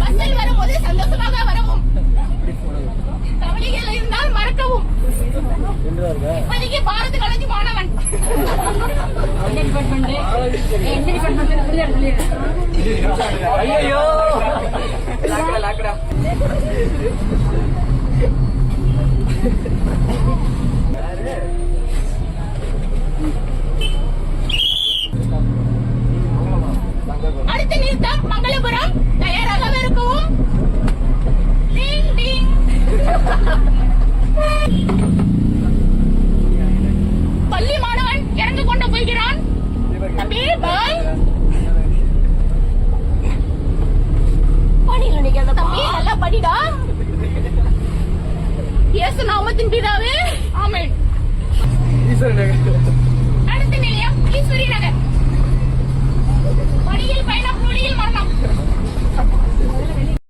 பஸ்ஸில் வரும்போது சந்தோஷமாக வரவும், கவலைகள் இருந்தால் மறக்கவும். இப்போதைக்கு பாரத கலைஞி மாணவன். ஐயோ லாக்கடா அடுத்த நிறுத்தம் மங்களபுரம். தயாராக இருக்கவும். டிங் டிங். பள்ளி மாணவன் இறந்து கொண்டு போகிறான். தம்பி பாய். படியில் நினைக்கிறத தம்பி, நல்லா படிடா. இயேசு நாமத்தின் பிதாவே ஆமென். அடுத்த நிலையம் ஈஸ்வரி நகர். படியில் பயணம், புலியில் மரணம்.